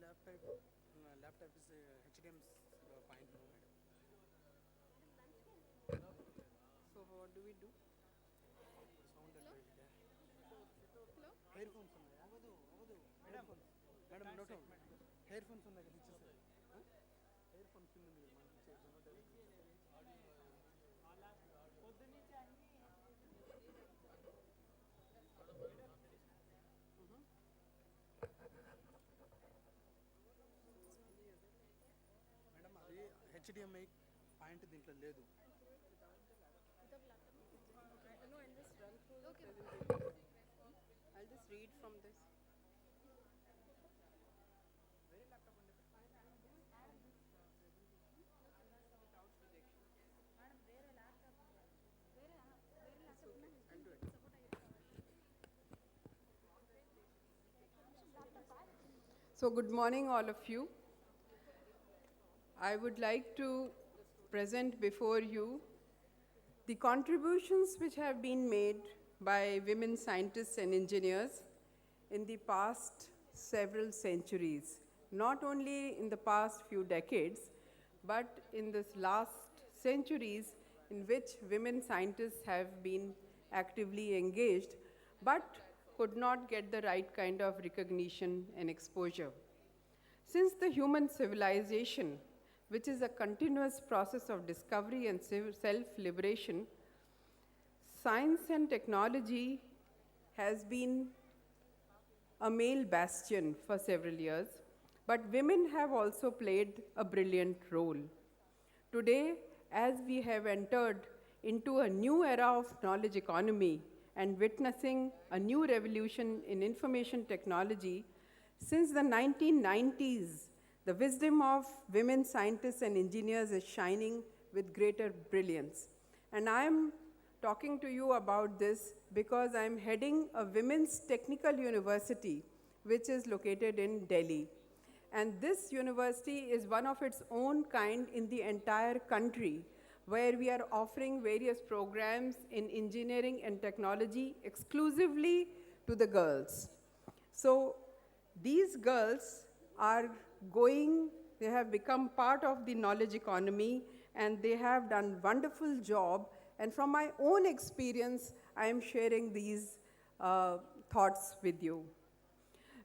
laptop is HDMI point no, madam. So what do we do? Sound at Hello? there. Hello? Earphones ఉన్నాయి madam. Madam note down. Earphones ఉన్నాయి కదా ఇచ్చేసారు. Earphone pin ఉంది కదా మనకి ఇచ్చేసారు. మేడం అది HDMI పాయింట్ దీంట్లో లేదు. No, I'll just run through the presentation. I'll just read from this. So good morning, all of you. I would like to present before you the contributions which have been made by women scientists and engineers in the past several centuries, not only in the past few decades, but in this last centuries in which women scientists have been actively engaged, but could not get the right kind of recognition and exposure. Since the human civilization, which is a continuous process of discovery and self-liberation, science and technology has been a male bastion for several years, but women have also played a brilliant role. Today, as we have entered into a new era of knowledge economy and witnessing a new revolution in information technology, since the 1990s, the wisdom of women scientists and engineers is shining with greater brilliance. And I am talking to you about this because I am heading a women's technical university, which is located in Delhi. And this university is one of its own kind in the entire country, where we are offering various programs in engineering and technology exclusively to the girls. So these girls are they have become part of the knowledge economy, and they have done wonderful job. And from my own experience, I am sharing these thoughts with you.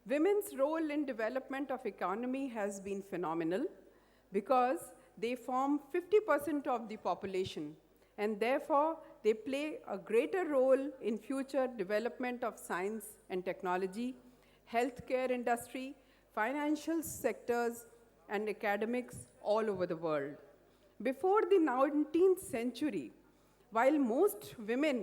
Women's role in development of economy has been phenomenal because they form 50% of the population, and therefore they play a greater role in future development of science and technology, healthcare industry, financial sectors, and academics all over the world. Before the 19th century, while most women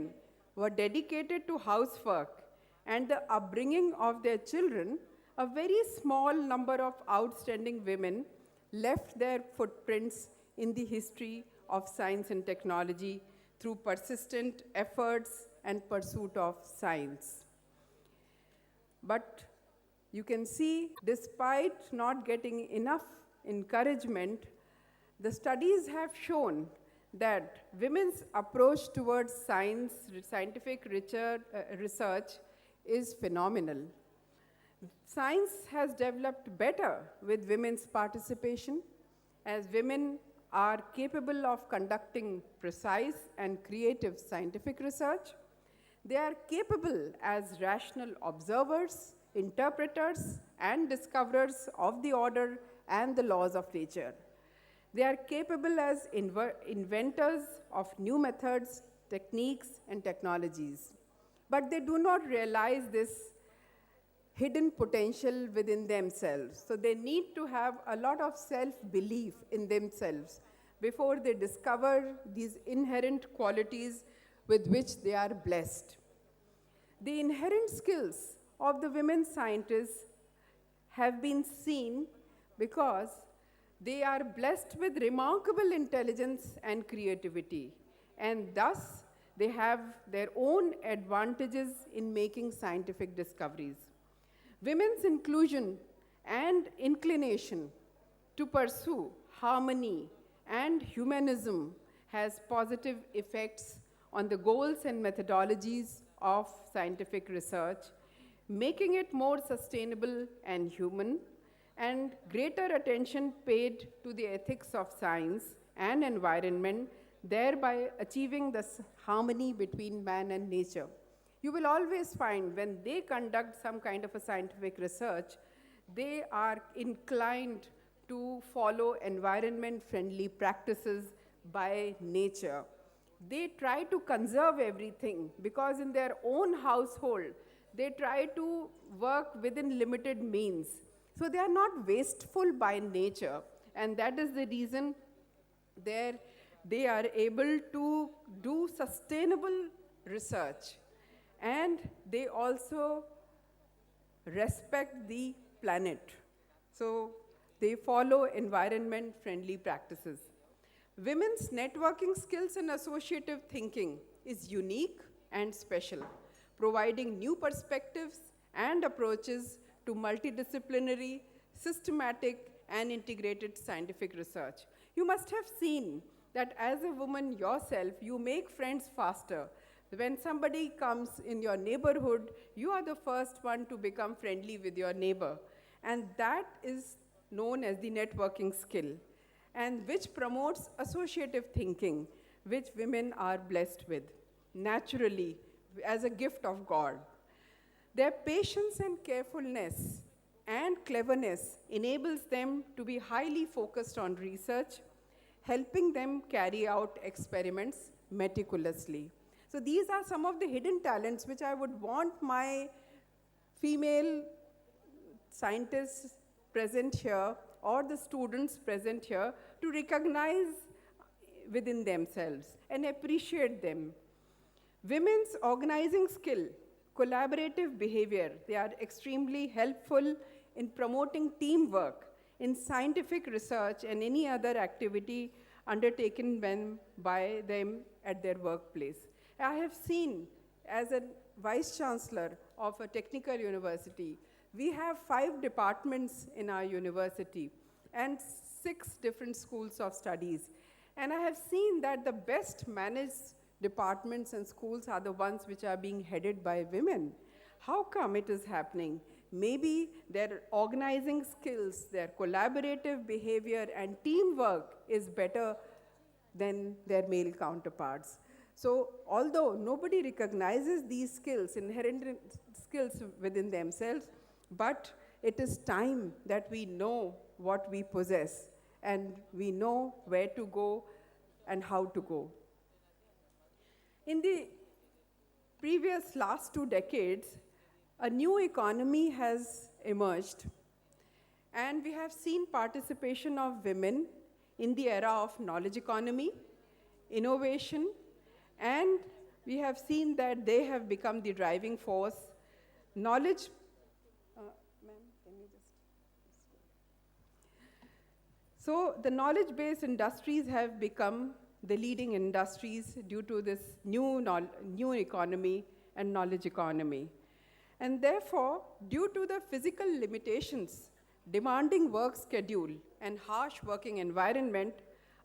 were dedicated to housework and the upbringing of their children, a very small number of outstanding women left their footprints in the history of science and technology through persistent efforts and pursuit of science. But you can see, despite not getting enough encouragement, the studies have shown that women's approach towards scientific research is phenomenal. Science has developed better with women's participation, as women are capable of conducting precise and creative scientific research. They are capable as rational observers, interpreters, and discoverers of the order and the laws of nature. They are capable as inventors of new methods, techniques, and technologies. But they do not realize this hidden potential within themselves. So they need to have a lot of self-belief in themselves before they discover these inherent qualities with which they are blessed. The inherent skills of the women scientists have been seen because they are blessed with remarkable intelligence and creativity, and thus they have their own advantages in making scientific discoveries. Women's inclusion and inclination to pursue harmony and humanism has positive effects on the goals and methodologies of scientific research, making it more sustainable and human. and greater attention paid to the ethics of science and environment, thereby achieving the harmony between man and nature. You will always find when they conduct some kind of a scientific research, they are inclined to follow environment-friendly practices by nature. They try to conserve everything because in their own household, they try to work within limited means. So they are not wasteful by nature, and that is the reason they are able to do sustainable research. And they also respect the planet. So they follow environment-friendly practices. Women's networking skills and associative thinking is unique and special, providing new perspectives and approaches to multidisciplinary, systematic, and integrated scientific research. You must have seen that as a woman yourself, you make friends faster. When somebody comes in your neighborhood, you are the first one to become friendly with your neighbor. And that is known as the networking skill, and which promotes associative thinking, which women are blessed with, naturally, as a gift of God. Their patience and carefulness and cleverness enables them to be highly focused on research, helping them carry out experiments meticulously. So these are some of the hidden talents which I would want my female scientists present here or the students present here to recognize within themselves and appreciate them. Women's organizing skill, collaborative behavior, they are extremely helpful in promoting teamwork in scientific research and any other activity undertaken by them at their workplace. I have seen, as a vice chancellor of a technical university, we have 5 departments in our university and 6 different schools of studies. And I have seen that the best managed departments and schools are the ones which are being headed by women. How come it is happening? Maybe their organizing skills, their collaborative behavior and teamwork is better than their male counterparts. So although nobody recognizes these skills, inherent skills within themselves, but it is time that we know what we possess and we know where to go and how to go. In the previous last 2 decades, a new economy has emerged, and we have seen participation of women in the era of knowledge economy, innovation, and we have seen that they have become the driving force. Knowledge, ma'am, can you just so the knowledge-based industries have become the leading industries due to this new economy and knowledge economy. And therefore, due to the physical limitations, demanding work schedule, and harsh working environment,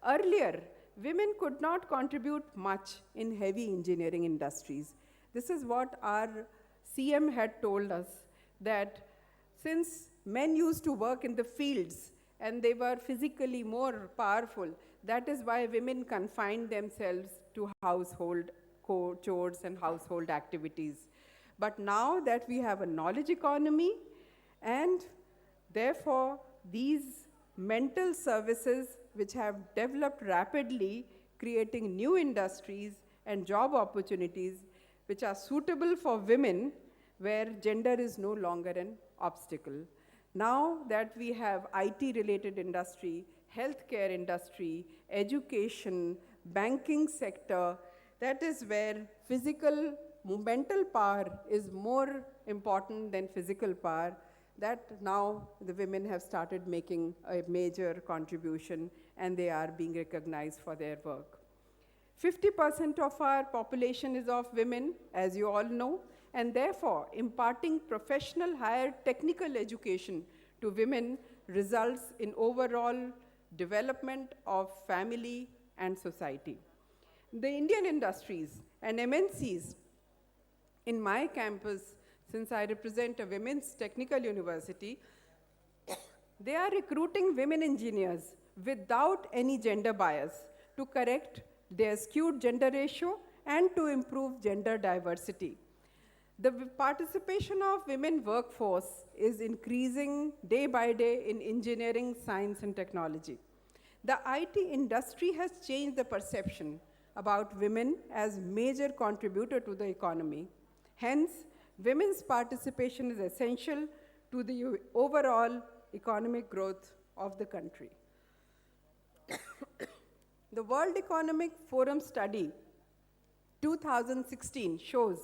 earlier, women could not contribute much in heavy engineering industries. This is what our CM had told us, that since men used to work in the fields and they were physically more powerful, that is why women confined themselves to household chores and household activities. But now that we have a knowledge economy, and therefore these mental services which have developed rapidly, creating new industries and job opportunities which are suitable for women, where gender is no longer an obstacle. Now that we have IT-related industry, healthcare industry, education, banking sector, that is where mental power is more important than physical power, that now the women have started making a major contribution and they are being recognized for their work. 50% of our population is of women, as you all know, and therefore imparting professional higher technical education to women results in overall development of family and society. The Indian industries and MNCs in my campus, since I represent a women's technical university, They are recruiting women engineers without any gender bias to correct their skewed gender ratio and to improve gender diversity. The participation of women workforce is increasing day by day in engineering, science, and technology. The IT industry has changed the perception about women as major contributor to the economy. Hence, women's participation is essential to the overall economic growth of the country. The World Economic Forum study 2016 shows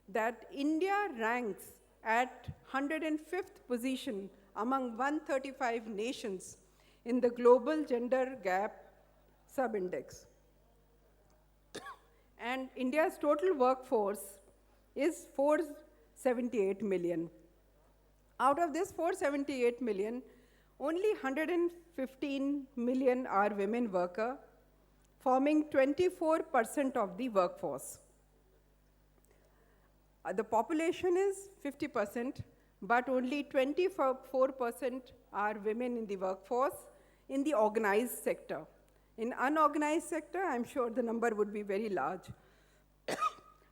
that India ranks at 105th position among 135 nations in the global gender gap subindex. And India's total workforce is 478 million. Out of this 478 million, only 115 million are women workers, forming 24% of the workforce. The population is 50%, but only 24% are women in the workforce in the organized sector. In unorganized sector, I'm sure the number would be very large.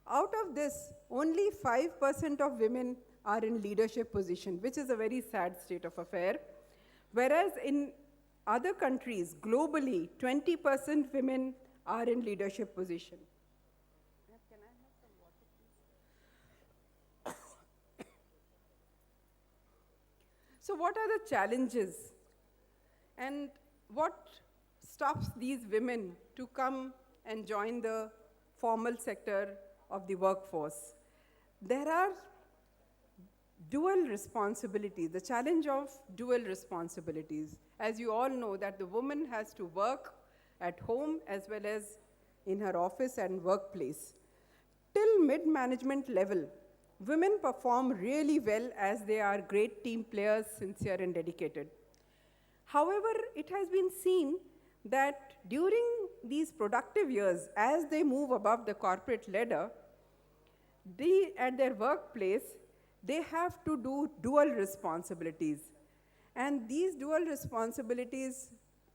Out of this, only 5% of women are in leadership position, which is a very sad state of affair. Whereas in other countries, globally, 20% women are in leadership position. Can I have some water, please? So what are the challenges? And what stops these women to come and join the formal sector of the workforce? There are dual responsibilities, the challenge of dual responsibilities. As you all know, that the woman has to work at home as well as in her office and workplace. Till mid-management level, women perform really well as they are great team players, sincere and dedicated. However, it has been seen that during these productive years, as they move above the corporate ladder, at their workplace, they have to do dual responsibilities. And these dual responsibilities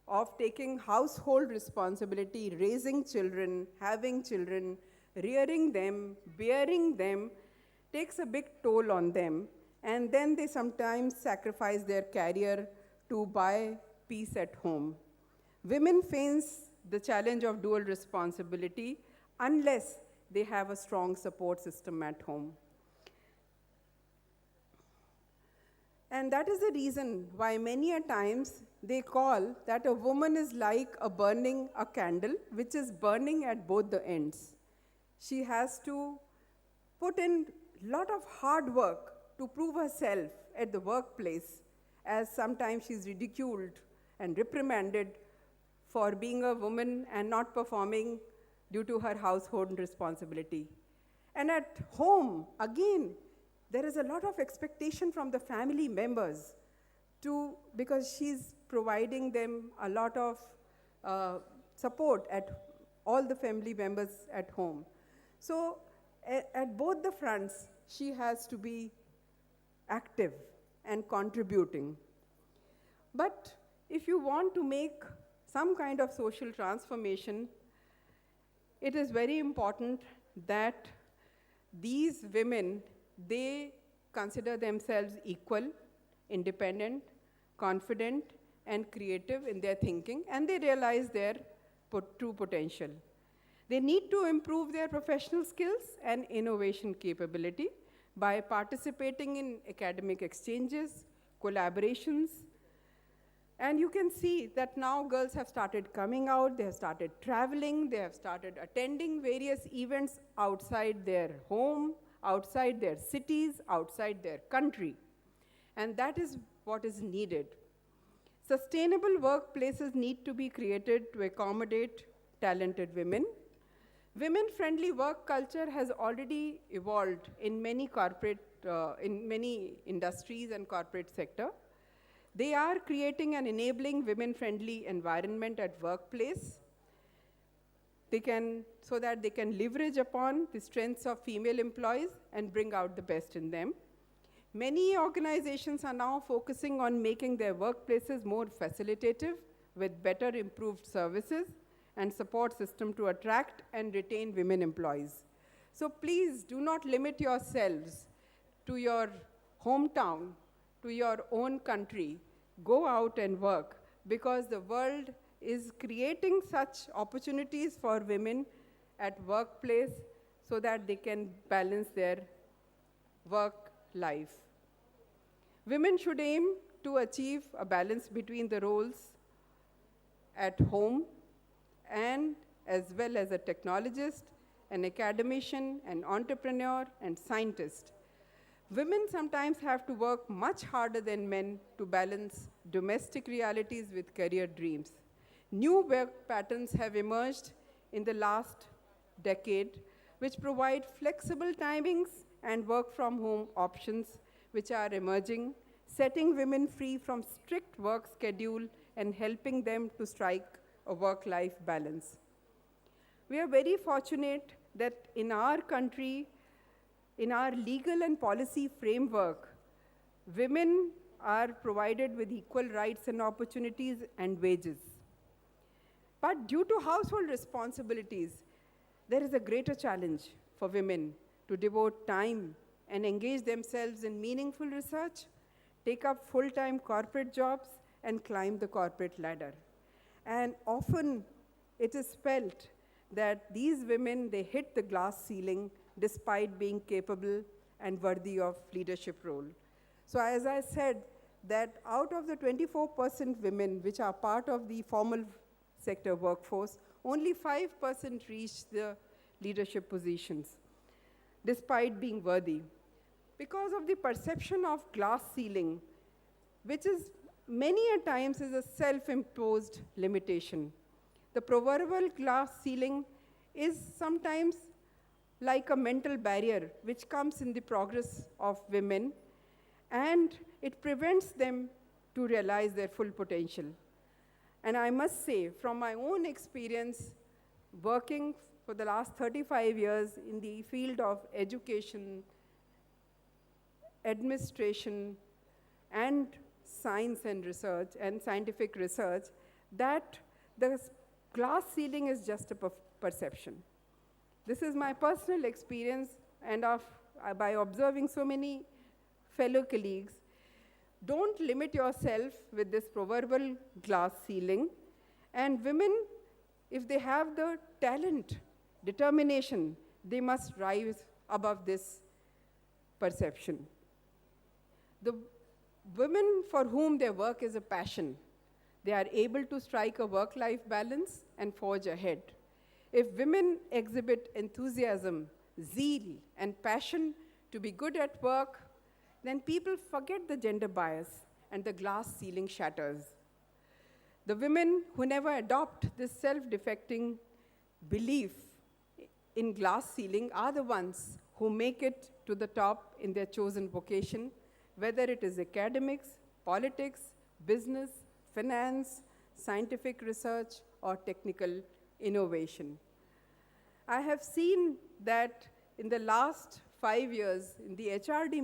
of taking household responsibility, raising children, having children, rearing them, bearing them, takes a big toll on them. And then they sometimes sacrifice their career to buy peace at home. Women face the challenge of dual responsibility unless they have a strong support system at home. And that is the reason why many a times they call that a woman is like burning a candle, which is burning at both the ends. She has to put in a lot of hard work to prove herself at the workplace, as sometimes she's ridiculed and reprimanded for being a woman and not performing due to her household responsibility. And at home, again, there is a lot of expectation from the family members because she's providing them a lot of support at all the family members at home. So at both the fronts, she has to be active and contributing. But if you want to make some kind of social transformation, it is very important that these women, they consider themselves equal, independent, confident, and creative in their thinking, and they realize their true potential. They need to improve their professional skills and innovation capability by participating in academic exchanges, collaborations. And you can see that now girls have started coming out, they have started traveling, they have started attending various events outside their home, outside their cities, outside their country. And that is what is needed. Sustainable workplaces need to be created to accommodate talented women. Women-friendly work culture has already evolved in many industries and corporate sector. They are creating an enabling women-friendly environment at workplace. So that they can leverage upon the strengths of female employees and bring out the best in them. Many organizations are now focusing on making their workplaces more facilitative with better improved services and support system to attract and retain women employees. So please do not limit yourselves to your hometown, to your own country. Go out and work, because the world is creating such opportunities for women at workplace so that they can balance their work life. Women should aim to achieve a balance between the roles at home and as well as a technologist, an academician, an entrepreneur, and scientist. Women sometimes have to work much harder than men to balance domestic realities with career dreams. New work patterns have emerged in the last decade, which provide flexible timings and work from home options which are emerging, setting women free from strict work schedule and helping them to strike a work-life balance. We are very fortunate that in our country, in our legal and policy framework, women are provided with equal rights and opportunities and wages. But due to household responsibilities, there is a greater challenge for women to devote time and engage themselves in meaningful research, take up full-time corporate jobs, and climb the corporate ladder. And often it is felt that these women, they hit the glass ceiling despite being capable and worthy of leadership role. So as I said, that out of the 24% women which are part of the formal sector workforce, only 5% reach the leadership positions, despite being worthy. Because of the perception of glass ceiling, which is many a times is a self-imposed limitation. The proverbial glass ceiling is sometimes like a mental barrier which comes in the progress of women, and it prevents them to realize their full potential. And I must say, from my own experience, working for the last 35 years in the field of education, administration, and science and research and scientific research, that the glass ceiling is just a perception. This is my personal experience, and by observing so many fellow colleagues. Don't limit yourself with this proverbial glass ceiling. And women, if they have the talent, determination, they must rise above this perception. The women for whom their work is a passion, they are able to strike a work-life balance and forge ahead. If women exhibit enthusiasm, zeal, and passion to be good at work, then people forget the gender bias and the glass ceiling shatters. The women who never adopt this self-defecting belief in glass ceiling are the ones who make it to the top in their chosen vocation, whether it is academics, politics, business, finance, scientific research, or technical innovation. I have seen that in the last 5 years in the HRD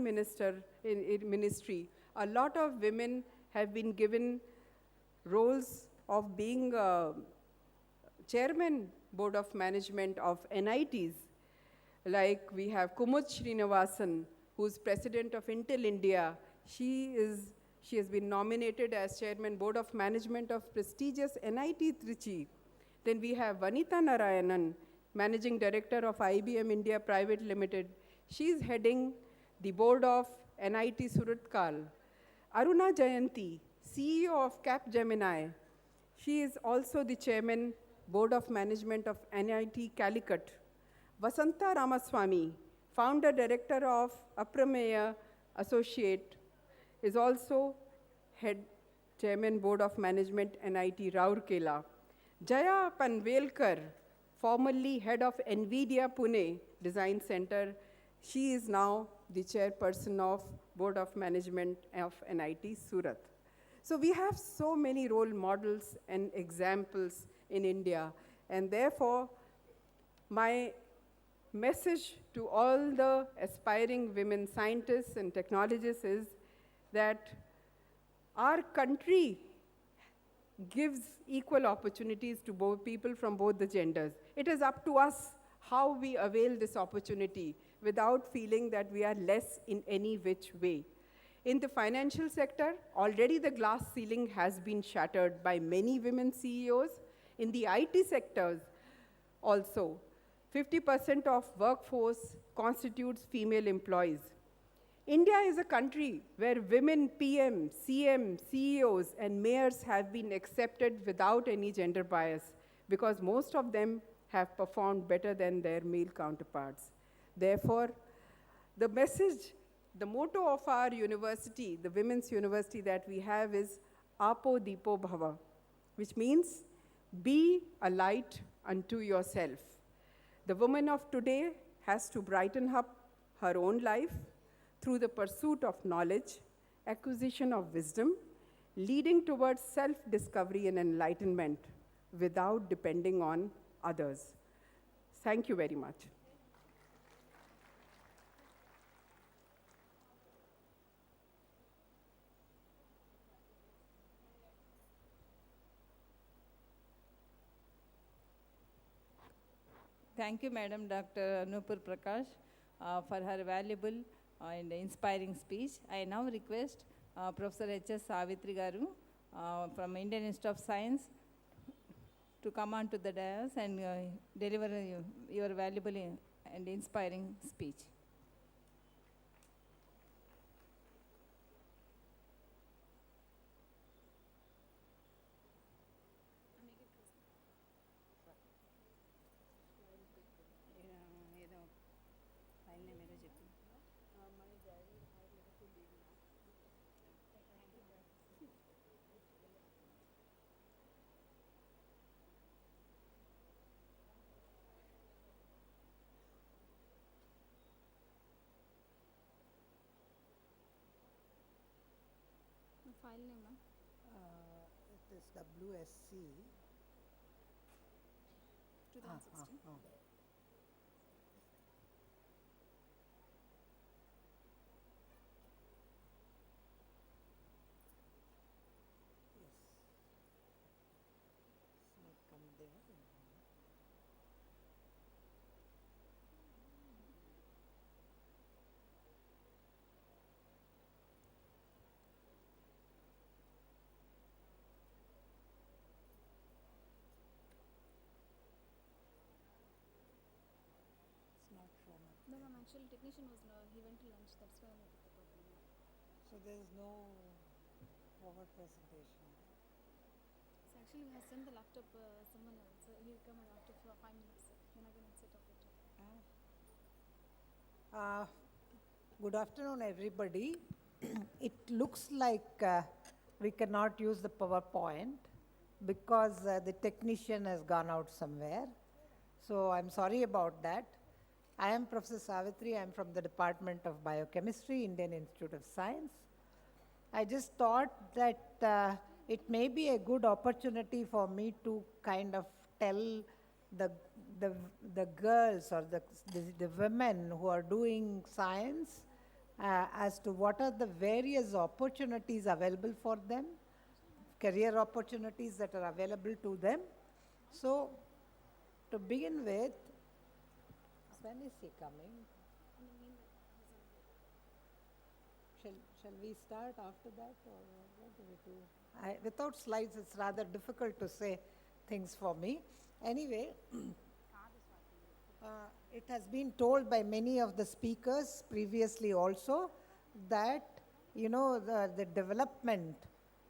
ministry, a lot of women have been given roles of being chairman board of management of NITs. Like we have Kumud Srinivasan, who's president of Intel India. She has been nominated as chairman board of management of prestigious NIT Trichy. Then we have Vanita Narayanan, managing director of IBM India Private Limited. She's heading the board of NIT Suratkal. Aruna Jayanti, CEO of Capgemini. She is also the chairman board of management of NIT Calicut. Vasanta Ramaswamy, founder director of Aprameya Associate, is also head chairman board of management NIT Rourkela. Jaya Panvelkar, formerly head of NVIDIA Pune Design Center, she is now the chairperson of board of management of NIT Surat. So we have so many role models and examples in India, and therefore my message to all the aspiring women scientists and technologists is that our country gives equal opportunities to both people from both the genders. It is up to us how we avail this opportunity without feeling that we are less in any which way. In the financial sector, already the glass ceiling has been shattered by many women CEOs. In the IT sectors also, 50% of workforce constitutes female employees. India is a country where women PM, CM, CEOs, and mayors have been accepted without any gender bias because most of them have performed better than their male counterparts. Therefore, the message, the motto of our university, the women's university that we have is Apo Deepo Bhava, which means be a light unto yourself. The woman of today has to brighten up her own life through the pursuit of knowledge, acquisition of wisdom, leading towards self-discovery and enlightenment without depending on others. Thank you very much. Thank you, Madam Dr. Anupur Prakash, for her valuable and inspiring speech. I now request Professor H.S. Savitri Garu from Indian Institute of Science to come on to the dais and deliver your valuable and inspiring speech. File name, ma'am? It is WSC. 2016. Yes. It's not come there. It's not shown up. No, ma'am, actually technician was no, he went to lunch, that's why I picked up the problem. So there is no forward presentation. So actually we have sent the laptop someone else, so he'll come after 5 minutes, then again I'll set up it. Good afternoon, everybody. It looks like we cannot use the PowerPoint because the technician has gone out somewhere. So I'm sorry about that. I am Professor Savitri. I'm from the Department of Biochemistry, Indian Institute of Science. I just thought that it may be a good opportunity for me to kind of tell the girls or the women who are doing science as to what are the various opportunities available for them, career opportunities that are available to them. So, to begin with, when is he coming? Shall we start after that, or what do we do? Without slides, it's rather difficult to say things for me. Anyway, it has been told by many of the speakers previously also that, you know, the development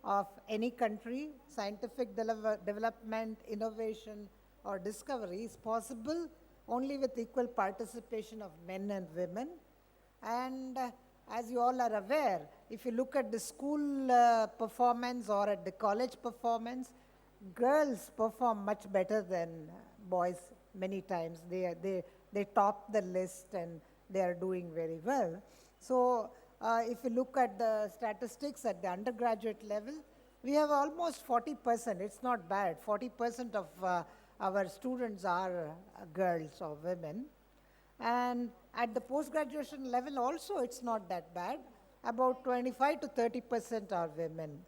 of any country, scientific development, innovation, or discovery is possible only with equal participation of men and women. And as you all are aware, if you look at the school performance or at the college performance, girls perform much better than boys many times. They top the list and they are doing very well. So if you look at the statistics at the undergraduate level, we have almost 40%. It's not bad. 40% of our students are girls or women. And at the post-graduation level also, it's not that bad. About 25 to 30% are women.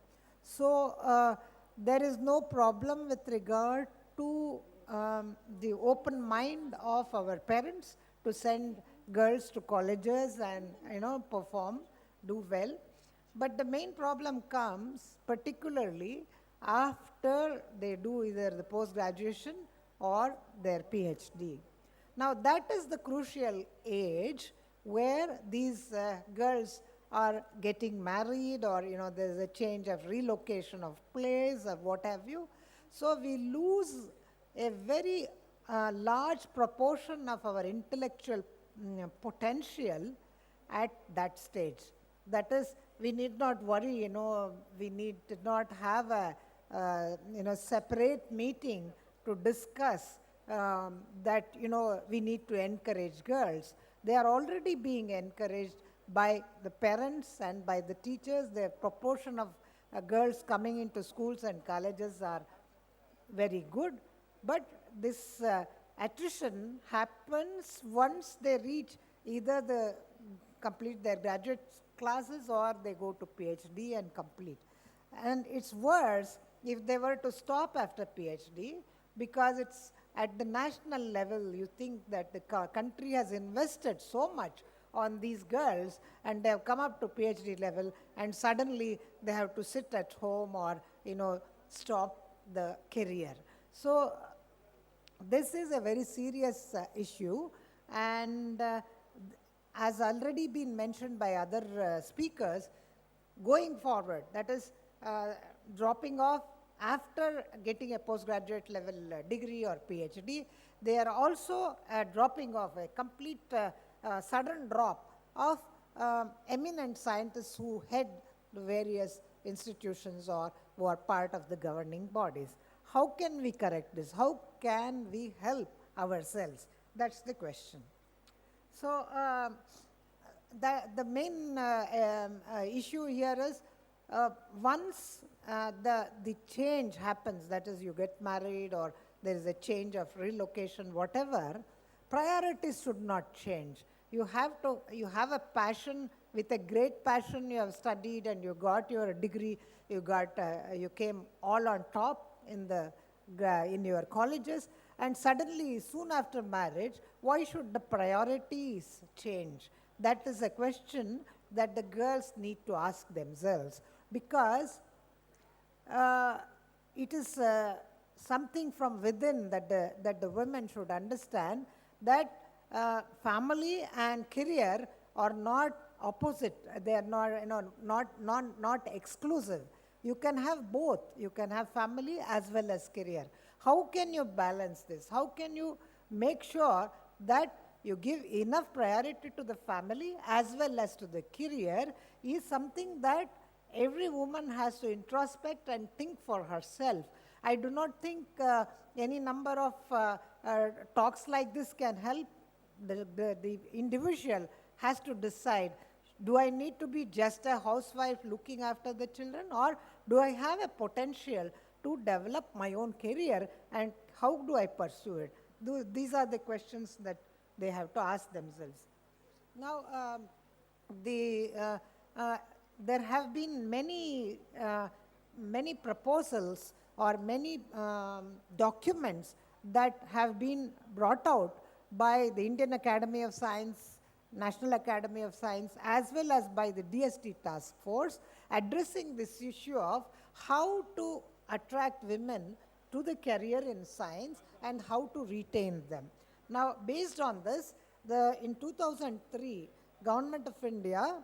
So there is no problem with regard to the open mind of our parents to send girls to colleges and, perform, do well. But the main problem comes particularly after they do either the post-graduation or their PhD. Now that is the crucial age where these girls are getting married, or there's a change of relocation of place or what have you. So we lose a very large proportion of our intellectual potential at that stage. That is, we need not worry, we need to not have a separate meeting to discuss that, we need to encourage girls. They are already being encouraged by the parents and by the teachers. The proportion of girls coming into schools and colleges are very good. But this attrition happens once they reach either complete their graduate classes or they go to PhD and complete. And it's worse if they were to stop after PhD, because it's at the national level, you think that the country has invested so much on these girls and they have come up to PhD level, and suddenly they have to sit at home or, stop the career. So this is a very serious issue, and as already been mentioned by other speakers, going forward, that is dropping off after getting a postgraduate level degree or PhD, they are also dropping off, a complete sudden drop of eminent scientists who head the various institutions or who are part of the governing bodies. How can we correct this? How can we help ourselves? That's the question. So the main issue here is once the change happens, that is, you get married or there is a change of relocation, whatever, priorities should not change. You have a passion, with a great passion you have studied and you got your degree, you came all on top in your colleges, and suddenly soon after marriage, why should the priorities change? That is a question that the girls need to ask themselves, because it is something from within that the women should understand, that family and career are not opposite. They are not exclusive. You can have both. You can have family as well as career. How can you balance this? How can you make sure that you give enough priority to the family as well as to the career is something that every woman has to introspect and think for herself. I do not think any number of talks like this can help. The individual has to decide, do I need to be just a housewife looking after the children, or do I have a potential to develop my own career, and how do I pursue it? These are the questions that they have to ask themselves. Now, there have been many proposals or many documents that have been brought out by the Indian Academy of Science, National Academy of Science, as well as by the DST task force, addressing this issue of how to attract women to the career in science and how to retain them. Now, based on this, in 2003, Government of India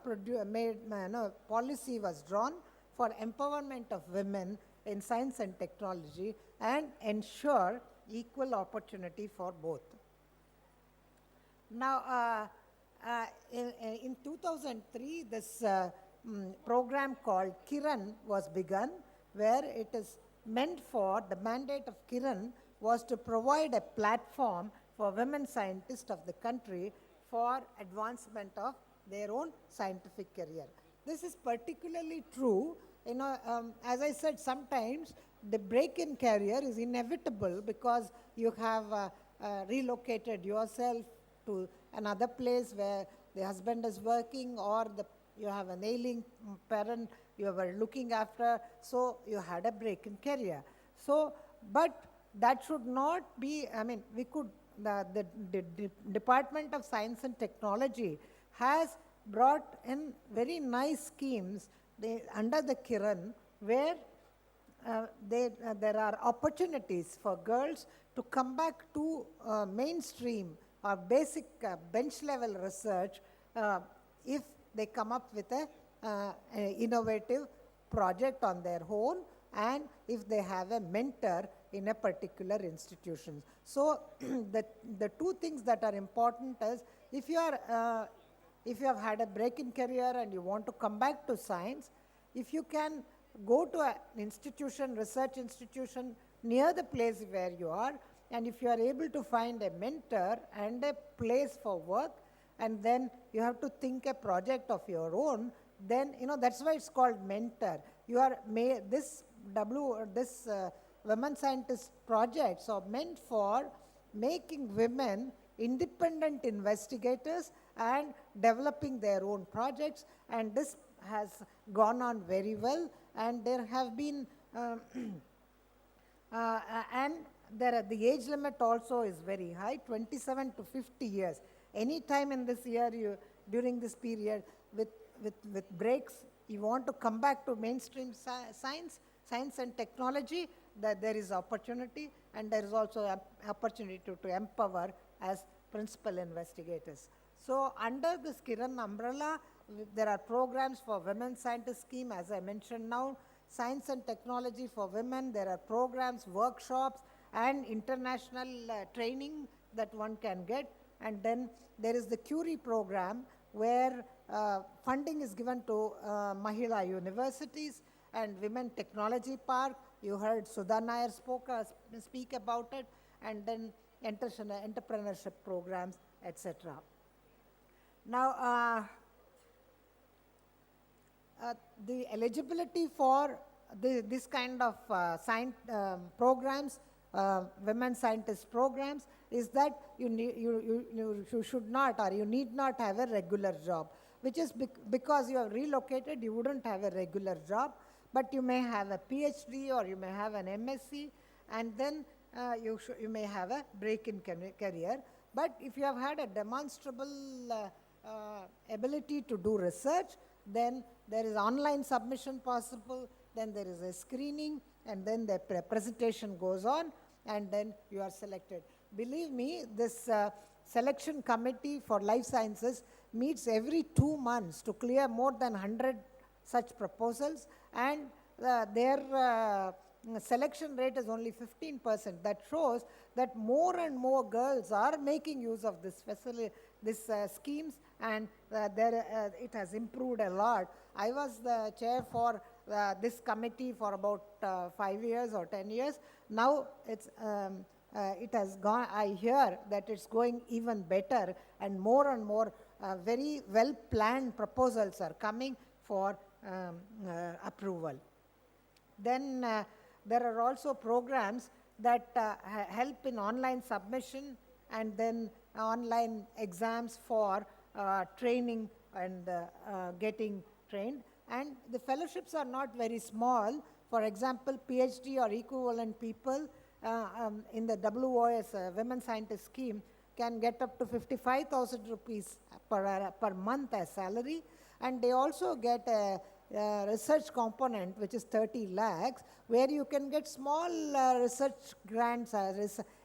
policy was drawn for empowerment of women in science and technology and ensure equal opportunity for both. Now, in 2003, this program called Kiran was begun, where it is meant for, the mandate of Kiran was to provide a platform for women scientists of the country for advancement of their own scientific career. This is particularly true, as I said, sometimes the break in career is inevitable because you have relocated yourself to another place where the husband is working, or you have an ailing parent you were looking after, so you had a break in career. So, but that should not be, I mean, we could, the Department of Science and Technology has brought in very nice schemes under the Kiran, where there are opportunities for girls to come back to mainstream or basic bench level research if they come up with a innovative project on their own, and if they have a mentor in a particular institution. So the two things that are important is, if you have had a break in career and you want to come back to science, if you can go to an institution, research institution near the place where you are, and if you are able to find a mentor and a place for work, and then you have to think a project of your own, then, that's why it's called mentor. You are this women scientist projects are meant for making women independent investigators and developing their own projects, and this has gone on very well, and there have been and the age limit also is very high, 27 to 50 years. Any time in this year, during this period, with breaks, you want to come back to mainstream science and technology, that there is opportunity, and there is also opportunity to empower as principal investigators. So under this Kiran umbrella, there are programs for women scientist scheme, as I mentioned now, science and technology for women. There are programs, workshops, and international training that one can get. And then there is the Curie program, where funding is given to Mahila universities and Women Technology Park. You heard Sudha Nair speak about it, and then entrepreneurship programs, etc. Now, the eligibility for this kind of science programs, women scientist programs, is that you should not, or you need not have a regular job, which is because you have relocated, you wouldn't have a regular job, but you may have a PhD or you may have an MSc, and then you may have a break in career. But if you have had a demonstrable ability to do research, then there is online submission possible, then there is a screening, and then the presentation goes on, and then you are selected. Believe me, this selection committee for life sciences meets every 2 months to clear more than 100 such proposals, and their selection rate is only 15%. That shows that more and more girls are making use of this schemes, and it has improved a lot. I was the chair for this committee for about 5 years or 10 years. Now it has gone, I hear that it's going even better, and more very well planned proposals are coming for approval. Then there are also programs that help in online submission, and then online exams for training and getting trained. And the fellowships are not very small. For example, PhD or equivalent people in the WOS Women Scientist Scheme can get up to 55,000 rupees per month as salary, and they also get a research component, which is 30 lakhs, where you can get small research grants,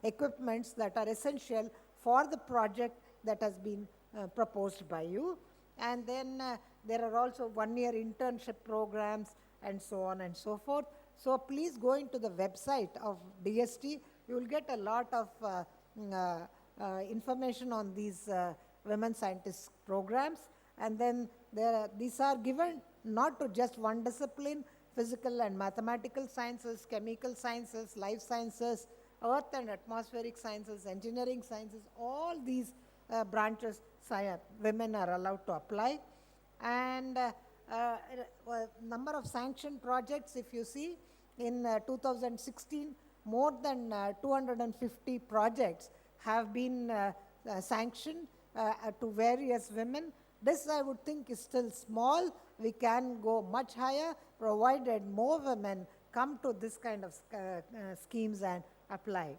equipments that are essential for the project that has been proposed by you. And then there are also one-year internship programs, and so on and so forth. So please go into the website of DST. You will get a lot of information on these women scientist programs. And then these are given not to just one discipline: physical and mathematical sciences, chemical sciences, life sciences, earth and atmospheric sciences, engineering sciences. All these branches, women are allowed to apply. And number of sanctioned projects, if you see, in 2016, more than 250 projects have been sanctioned, to various women. This, I would think, is still small. We can go much higher, provided more women come to this kind of schemes and apply.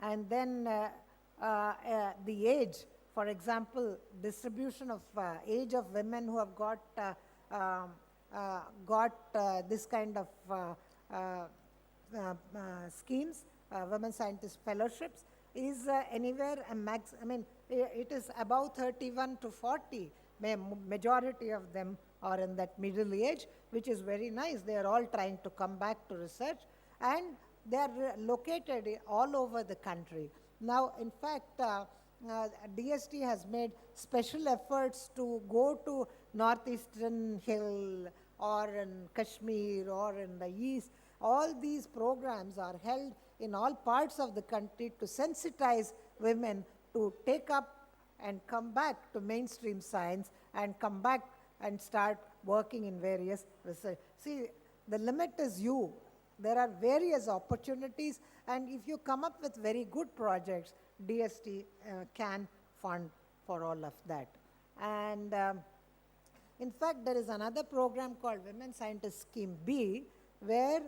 And then the age, for example, distribution of age of women who have got this kind of schemes, women scientist fellowships, is anywhere it is about 31 to 40. Majority of them are in that middle age, which is very nice. They are all trying to come back to research, and they are located all over the country. Now, in fact, DST has made special efforts to go to Northeastern Hill or in Kashmir or in the East. All these programs are held in all parts of the country to sensitize women to take up and come back to mainstream science and come back and start working in various research. See, the limit is you. There are various opportunities, and if you come up with very good projects, DST can fund for all of that. And in fact, there is another program called Women Scientist Scheme B, where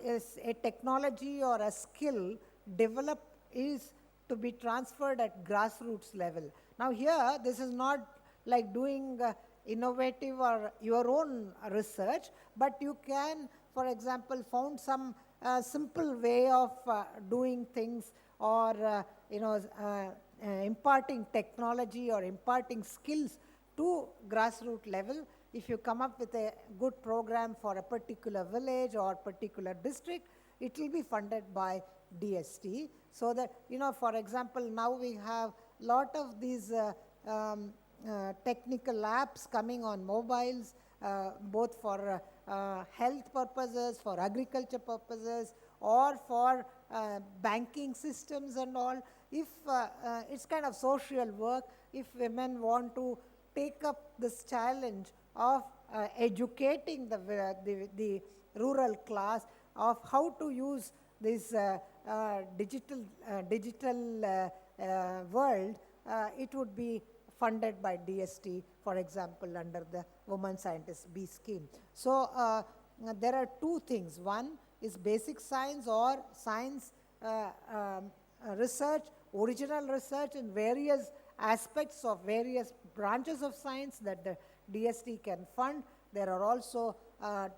is a technology or a skill developed is to be transferred at grassroots level. Now here, this is not like doing innovative or your own research, but you can, for example, found some simple way of doing things, or imparting technology or imparting skills to grassroots level. If you come up with a good program for a particular village or particular district, it will be funded by DST. So that, for example, now we have lot of these technical apps coming on mobiles, both for health purposes, for agriculture purposes, or for banking systems and all. If it's kind of social work, if women want to take up this challenge of educating the rural class of how to use this digital world, it would be funded by DST, for example, under the Women Scientist B scheme. So there are two things. One is basic science or science research, original research in various aspects of various branches of science that the DST can fund. There are also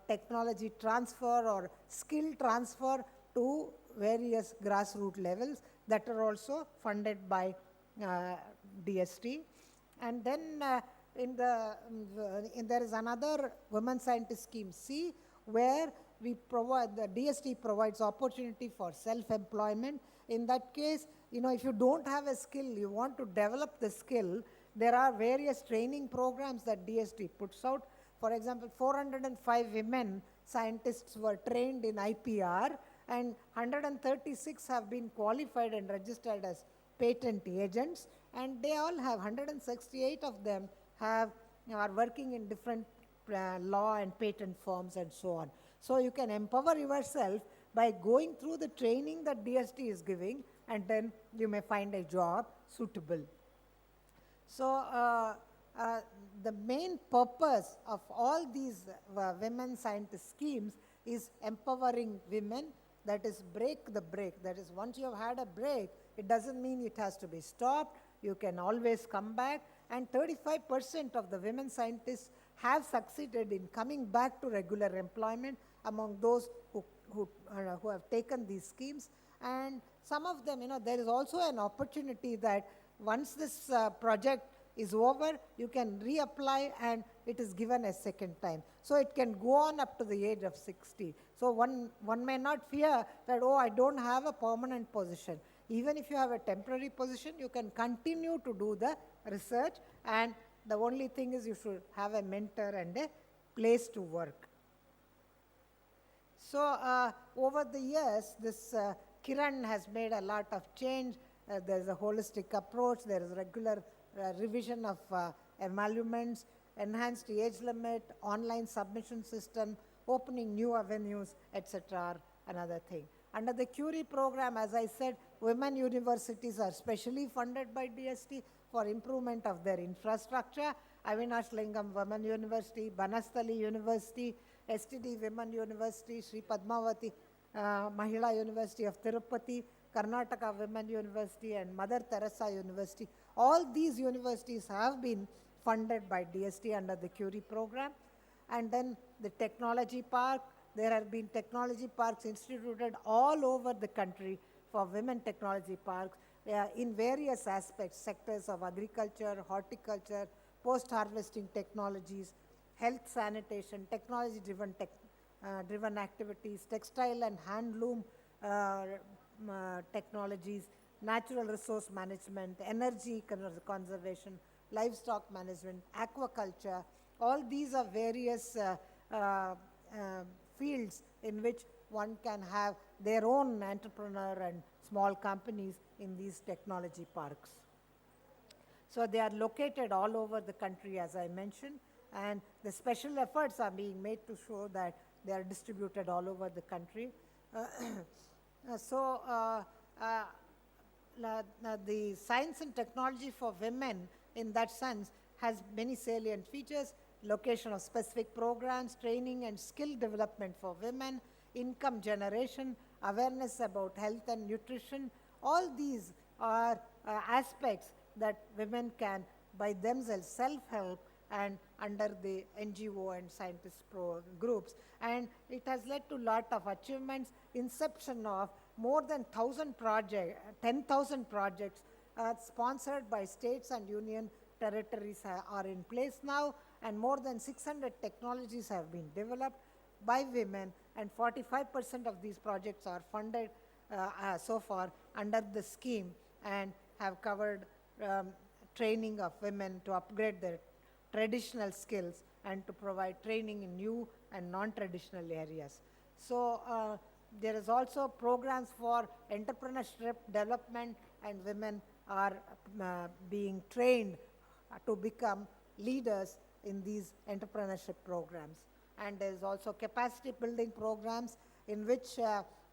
technology transfer or skill transfer to various grassroots levels that are also funded by DST. And then there is another Women Scientist Scheme C, where we provide, the DST provides opportunity for self-employment. In that case, if you don't have a skill, you want to develop the skill, there are various training programs that DST puts out. For example, 405 women scientists were trained in I&PR, and 136 have been qualified and registered as patent agents, and they all have, 168 of them are working in different law and patent firms and so on. So you can empower yourself by going through the training that DST is giving, and then you may find a job suitable. So the main purpose of all these women scientist schemes is empowering women, that is break the break. That is, once you have had a break, it doesn't mean it has to be stopped. You can always come back, and 35% of the women scientists have succeeded in coming back to regular employment among those who have taken these schemes. And some of them, there is also an opportunity that once this project is over, you can reapply and it is given a second time. So it can go on up to the age of 60. So one may not fear that, oh, I don't have a permanent position. Even if you have a temporary position, you can continue to do the research, and the only thing is you should have a mentor and a place to work. So over the years, this Kiran has made a lot of change. There's a holistic approach. There is regular revision of emoluments, enhanced age limit, online submission system, opening new avenues, etc. Another thing. Under the Curie program, as I said, women universities are specially funded by DST for improvement of their infrastructure. Avinash Lingam Women University, Banastali University, STD Women University, Sri Padmavati Mahila University of Tirupati, Karnataka Women University, and Mother Teresa University. All these universities have been funded by DST under the Curie program. And then the technology park, there have been technology parks instituted all over the country for women technology parks in various aspects, sectors of agriculture, horticulture, post-harvesting technologies, health sanitation, technology-driven driven activities, textile and handloom technologies, natural resource management, energy conservation, livestock management, aquaculture. All these are various fields in which one can have their own entrepreneur and small companies in these technology parks. So they are located all over the country, as I mentioned, and the special efforts are being made to show that they are distributed all over the country. The science and technology for women, in that sense, has many salient features: location of specific programs, training and skill development for women, income generation, awareness about health and nutrition. All these are aspects that women can, by themselves, self-help and under the NGO and scientist groups. And it has led to a lot of achievements, inception of more than 10,000 projects sponsored by states and union territories are in place now, and more than 600 technologies have been developed by women, and 45% of these projects are funded so far under the scheme and have covered training of women to upgrade their traditional skills and to provide training in new and non-traditional areas. So there is also programs for entrepreneurship development, and women are being trained to become leaders in these entrepreneurship programs. And there is also capacity building programs in which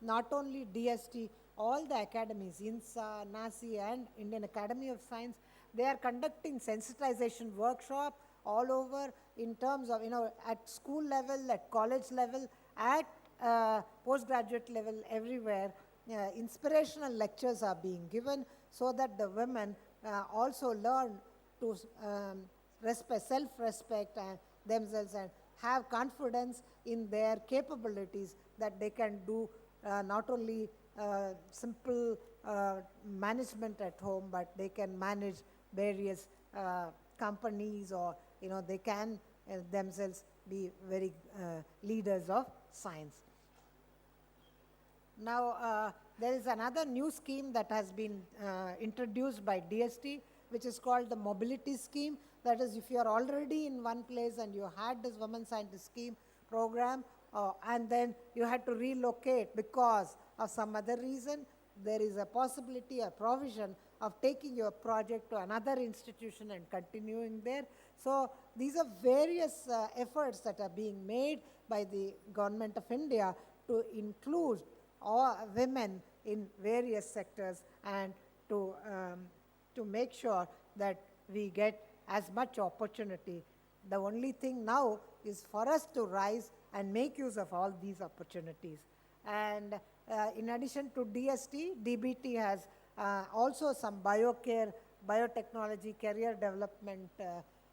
not only DST, all the academies, INSA, NASI, and Indian Academy of Science, they are conducting sensitization workshop all over in terms of, at school level, at college level, at postgraduate level, everywhere. Inspirational lectures are being given so that the women also learn to self-respect themselves and have confidence in their capabilities, that they can do not only simple management at home, but they can manage various companies, or they can themselves be very leaders of science. Now there is another new scheme that has been introduced by DST, which is called the mobility scheme. That is, if you are already in one place and you had this women scientist scheme program, and then you had to relocate because of some other reason, there is a possibility, a provision of taking your project to another institution and continuing there. So these are various efforts that are being made by the Government of India to include all women in various sectors, and to make sure that we get as much opportunity. The only thing now is for us to rise and make use of all these opportunities. And in addition to DST, DBT has also some biocare, biotechnology, career development,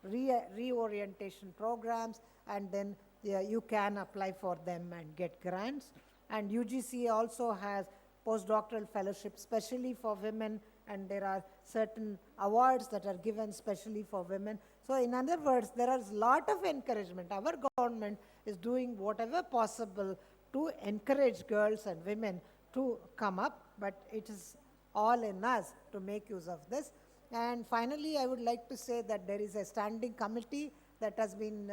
reorientation programs, and then you can apply for them and get grants. And UGC also has postdoctoral fellowships specially for women, and there are certain awards that are given specially for women. So in other words, there is a lot of encouragement. Our government is doing whatever possible to encourage girls and women to come up, but it is all in us to make use of this. And finally, I would like to say that there is a standing committee that has been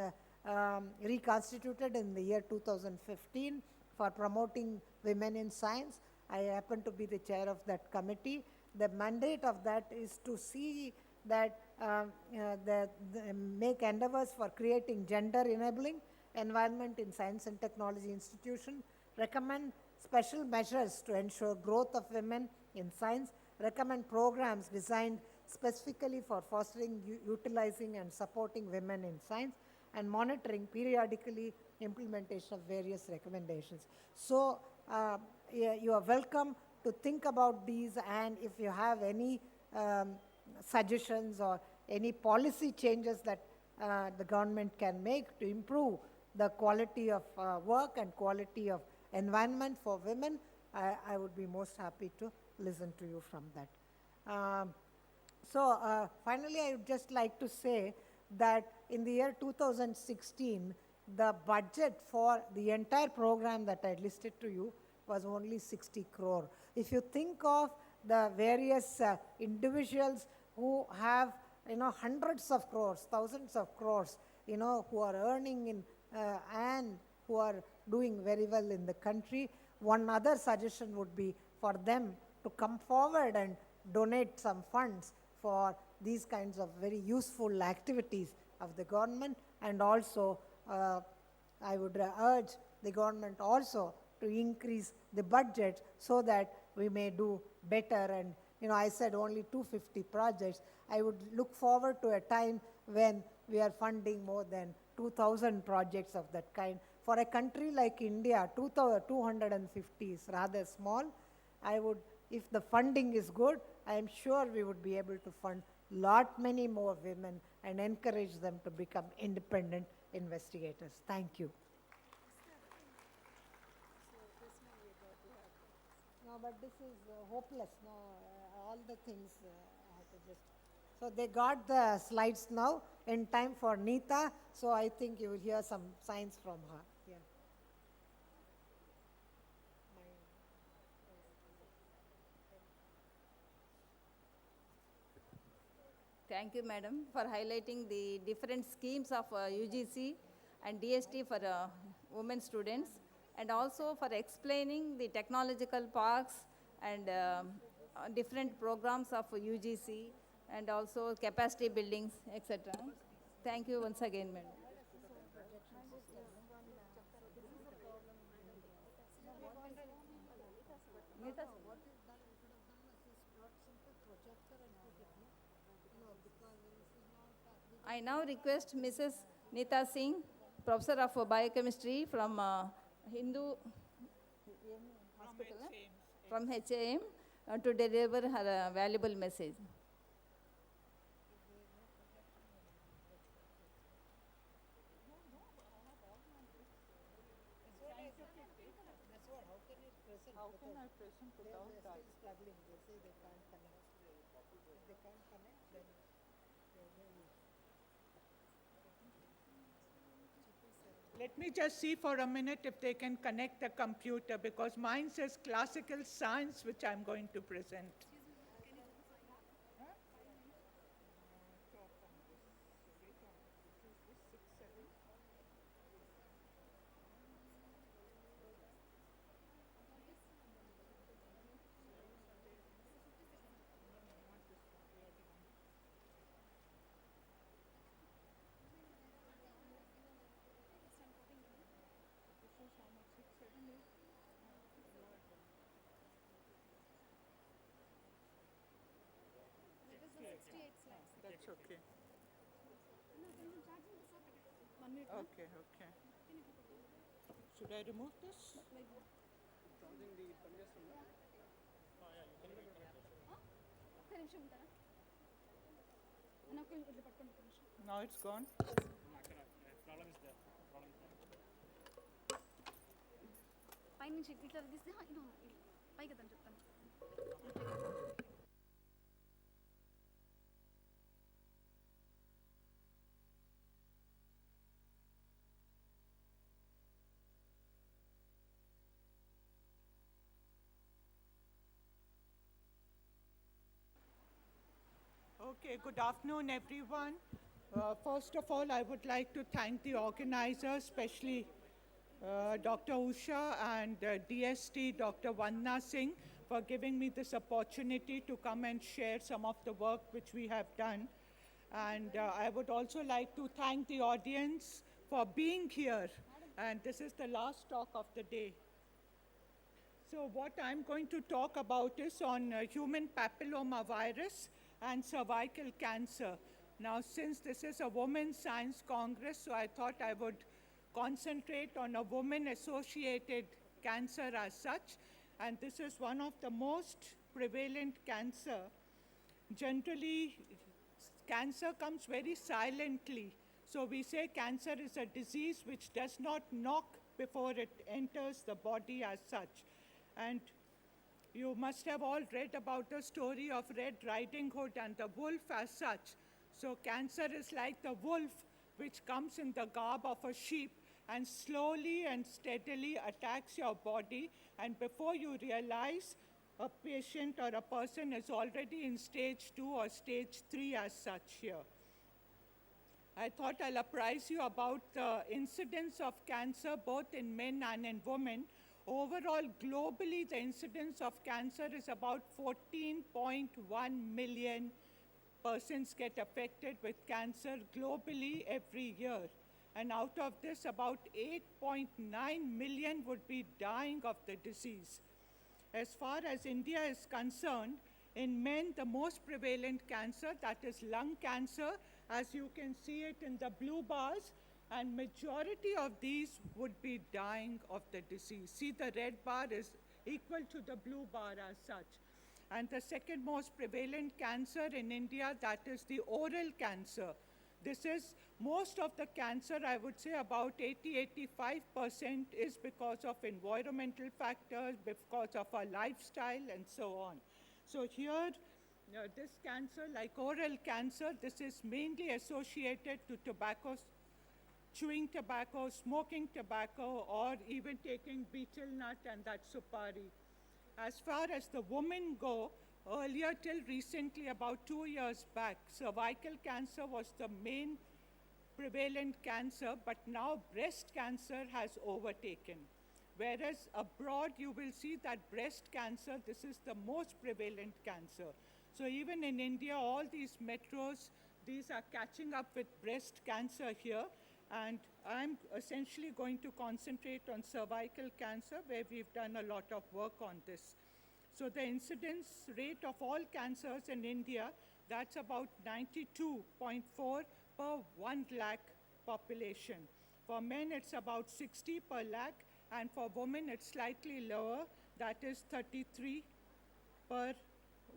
reconstituted in the year 2015 for promoting women in science. I happen to be the chair of that committee. The mandate of that is to see that make endeavors for creating gender enabling environment in science and technology institution, recommend special measures to ensure growth of women in science, recommend programs designed specifically for fostering, utilizing, and supporting women in science, and monitoring periodically implementation of various recommendations. So you are welcome to think about these, and if you have any suggestions or any policy changes that the government can make to improve the quality of work and quality of environment for women, I would be most happy to listen to you from that. Finally, I would just like to say that in the year 2016, the budget for the entire program that I listed to you was only 60 crore. If you think of the various individuals who have, hundreds of crores, thousands of crores, who are earning in and who are doing very well in the country, one other suggestion would be for them to come forward and donate some funds for these kinds of very useful activities of the government. And also, I would urge the government also to increase the budget so that we may do better. And, I said only 250 projects. I would look forward to a time when we are funding more than 2,000 projects of that kind. For a country like India, 250 is rather small. If the funding is good, I am sure we would be able to fund many more women and encourage them to become independent investigators. Thank you. No, but this is hopeless. No, all the things I have to just. So they got the slides now in time for Neeta. So I think you will hear some signs from her. Yeah. Thank you, madam, for highlighting the different schemes of UGC and DST for women students, and also for explaining the technological parks and different programs of UGC, and also capacity buildings, etc. Thank you once again, madam. I now request Mrs. Neeta Singh, Professor of Biochemistry from Hindu Hospital, from HAM, to deliver her valuable message. How can I present without that? They are still struggling. They say they can't connect. If they can't connect, then they may lose. Let me just see for a minute if they can connect the computer, because mine says classical science, which I'm going to present. That's okay. Okay, okay. Should I remove this? Now it's gone. పైనుంచి ఇట్లా తీస్తే పైకి అతను చెప్తాను. Okay, good afternoon, everyone. First of all, I would like to thank the organizers, especially Dr. Usha and DST, Dr. Vandana Singh, for giving me this opportunity to come and share some of the work which we have done. And I would also like to thank the audience for being here. And this is the last talk of the day. So what I'm going to talk about is on human papillomavirus and cervical cancer. Now, since this is a Women's Science Congress, so I thought I would concentrate on a woman-associated cancer as such, and this is one of the most prevalent cancer. Generally, cancer comes very silently. So we say cancer is a disease which does not knock before it enters the body as such. And you must have all read about the story of Red Riding Hood and the wolf as such. So cancer is like the wolf which comes in the garb of a sheep and slowly and steadily attacks your body, and before you realize, a patient or a person is already in stage 2 or stage 3 as such here. I thought I'll apprise you about the incidence of cancer both in men and in women. Overall, globally, the incidence of cancer is about 14.1 million persons get affected with cancer globally every year. And out of this, about 8.9 million would be dying of the disease. As far as India is concerned, in men, the most prevalent cancer, that is lung cancer, as you can see it in the blue bars, and majority of these would be dying of the disease. See, the red bar is equal to the blue bar as such. And the second most prevalent cancer in India, that is the oral cancer. This is most of the cancer, I would say about 80-85% is because of environmental factors, because of our lifestyle and so on. So here, this cancer, like oral cancer, this is mainly associated to tobacco, chewing tobacco, smoking tobacco, or even taking betel nut and that supari. As far as the women go, earlier till recently, about 2 years back, cervical cancer was the main prevalent cancer, but now breast cancer has overtaken. Whereas abroad, you will see that breast cancer, this is the most prevalent cancer. So even in India, all these metros, these are catching up with breast cancer here. And I'm essentially going to concentrate on cervical cancer, where we've done a lot of work on this. So the incidence rate of all cancers in India, that's about 92.4 per 1 lakh population. For men, it's about 60 per lakh, and for women, it's slightly lower, that is 33 per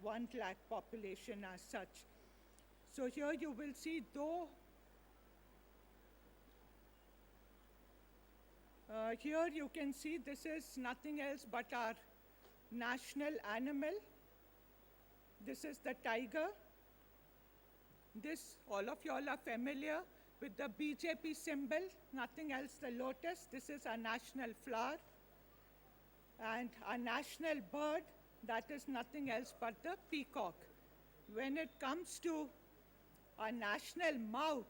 1 lakh population as such. So here you will see, though, here you can see this is nothing else but our national animal. This is the tiger. This, all of you all are familiar with the BJP symbol, nothing else, the lotus. This is our national flower. And our national bird, that is nothing else but the peacock. When it comes to our national mouth,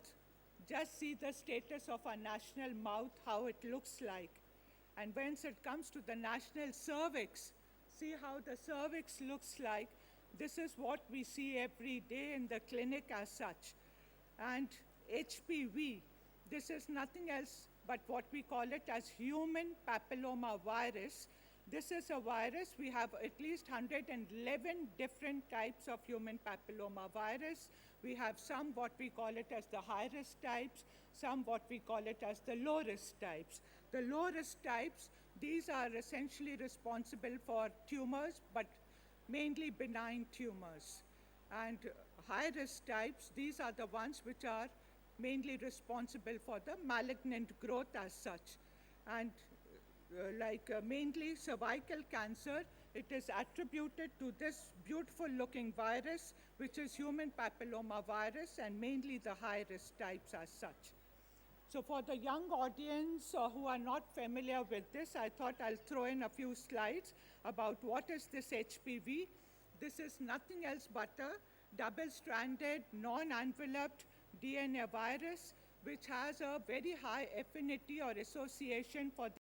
just see the status of our national mouth, how it looks like. And when it comes to the national cervix, see how the cervix looks like. This is what we see every day in the clinic as such. And HPV, this is nothing else but what we call it as human papillomavirus. This is a virus. We have at least 111 different types of human papillomavirus. We have some what we call it as the high-risk types, some what we call it as the low-risk types. The low-risk types, these are essentially responsible for tumors, but mainly benign tumors. And high-risk types, these are the ones which are mainly responsible for the malignant growth as such. And mainly cervical cancer, it is attributed to this beautiful looking virus, which is human papillomavirus, and mainly the high-risk types as such. So for the young audience who are not familiar with this, I thought I'll throw in a few slides about what is this HPV. This is nothing else but a double-stranded, non-enveloped DNA virus, which has a very high affinity or association for